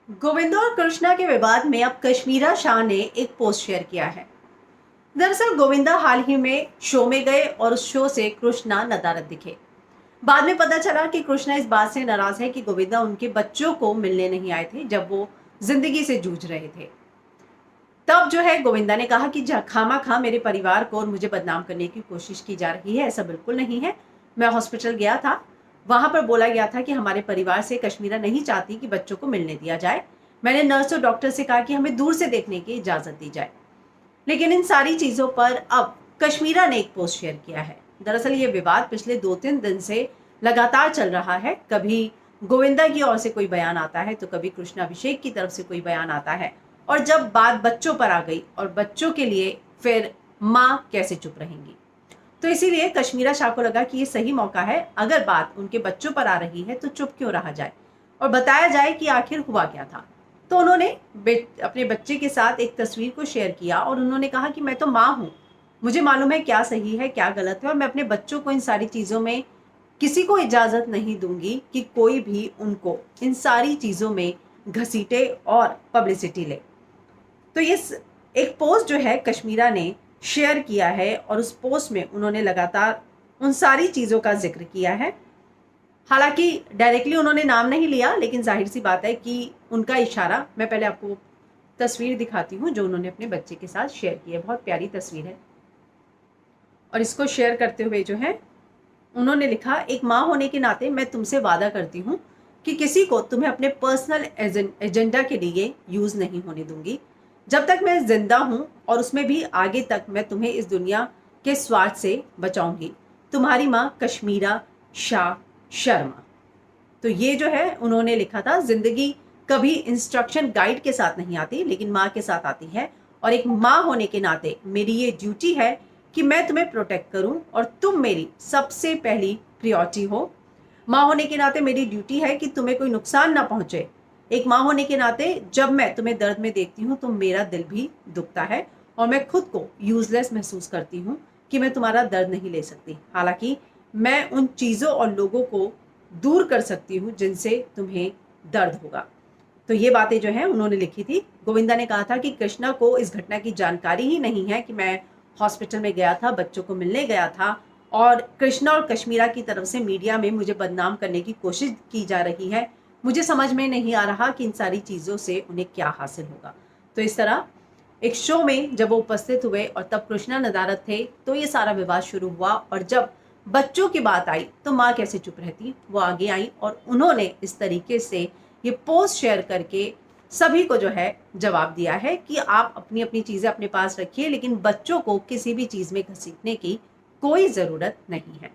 गोविंदा और कृष्णा के विवाद में अब कश्मीरा शाह ने एक पोस्ट शेयर किया है। दरअसल गोविंदा हाल ही में शो में गए और उस शो से कृष्णा नदारद दिखे। बाद में पता चला कि कृष्णा इस बात से नाराज है कि गोविंदा उनके बच्चों को मिलने नहीं आए थे जब वो जिंदगी से जूझ रहे थे। तब जो है गोविंदा ने कहा कि खामा खा मेरे परिवार को और मुझे बदनाम करने की कोशिश की जा रही है, ऐसा बिल्कुल नहीं है। मैं हॉस्पिटल गया था, वहां पर बोला गया था कि हमारे परिवार से कश्मीरा नहीं चाहती कि बच्चों को मिलने दिया जाए। मैंने नर्स और डॉक्टर से कहा कि हमें दूर से देखने की इजाजत दी जाए। लेकिन इन सारी चीजों पर अब कश्मीरा ने एक पोस्ट शेयर किया है। दरअसल ये विवाद पिछले 2-3 दिन से लगातार चल रहा है। कभी गोविंदा की ओर से कोई बयान आता है तो कभी कृष्णा अभिषेक की तरफ से कोई बयान आता है, और जब बात बच्चों पर आ गई और बच्चों के लिए फिर माँ कैसे चुप रहेंगी, तो इसीलिए कश्मीरा शाह को लगा कि ये सही मौका है, अगर बात उनके बच्चों पर आ रही है तो चुप क्यों रहा जाए और बताया जाए कि आखिर हुआ क्या था। तो उन्होंने अपने बच्चे के साथ एक तस्वीर को शेयर किया और उन्होंने कहा कि मैं तो माँ हूँ, मुझे मालूम है क्या सही है क्या गलत है, और मैं अपने बच्चों को इन सारी चीज़ों में किसी को इजाज़त नहीं दूंगी कि कोई भी उनको इन सारी चीज़ों में घसीटे और पब्लिसिटी ले। तो ये एक पोस्ट जो है कश्मीरा ने शेयर किया है और उस पोस्ट में उन्होंने लगातार उन सारी चीज़ों का जिक्र किया है। हालांकि डायरेक्टली उन्होंने नाम नहीं लिया, लेकिन जाहिर सी बात है कि उनका इशारा, मैं पहले आपको तस्वीर दिखाती हूँ जो उन्होंने अपने बच्चे के साथ शेयर की है। बहुत प्यारी तस्वीर है और इसको शेयर करते हुए जो है उन्होंने लिखा, एक माँ होने के नाते मैं तुमसे वादा करती हूँ कि किसी को तुम्हें अपने पर्सनल एजेंडा के लिए यूज़ नहीं होने दूंगी। जब तक मैं जिंदा हूँ और उसमें भी आगे तक मैं तुम्हें इस दुनिया के स्वार्थ से बचाऊंगी। तुम्हारी माँ कश्मीरा शाह शर्मा। तो ये जो है उन्होंने लिखा था, जिंदगी कभी इंस्ट्रक्शन गाइड के साथ नहीं आती लेकिन माँ के साथ आती है, और एक माँ होने के नाते मेरी ये ड्यूटी है कि मैं तुम्हें प्रोटेक्ट करूं और तुम मेरी सबसे पहली प्रायोरिटी हो। माँ होने के नाते मेरी ड्यूटी है कि तुम्हें कोई नुकसान ना पहुंचे। एक माँ होने के नाते जब मैं तुम्हें दर्द में देखती हूँ तो मेरा दिल भी दुखता है और मैं खुद को यूजलेस महसूस करती हूँ कि मैं तुम्हारा दर्द नहीं ले सकती। हालांकि मैं उन चीज़ों और लोगों को दूर कर सकती हूँ जिनसे तुम्हें दर्द होगा। तो ये बातें जो है उन्होंने लिखी थी। गोविंदा ने कहा था कि कृष्णा को इस घटना की जानकारी ही नहीं है कि मैं हॉस्पिटल में गया था, बच्चों को मिलने गया था, और कृष्णा और कश्मीरा की तरफ से मीडिया में मुझे बदनाम करने की कोशिश की जा रही है। मुझे समझ में नहीं आ रहा कि इन सारी चीज़ों से उन्हें क्या हासिल होगा। तो इस तरह एक शो में जब वो उपस्थित हुए और तब कृष्णा नदारद थे तो ये सारा विवाद शुरू हुआ, और जब बच्चों की बात आई तो माँ कैसे चुप रहती, वो आगे आई और उन्होंने इस तरीके से ये पोस्ट शेयर करके सभी को जो है जवाब दिया है कि आप अपनी अपनी चीज़ें अपने पास रखिए, लेकिन बच्चों को किसी भी चीज़ में घसीटने की कोई ज़रूरत नहीं है।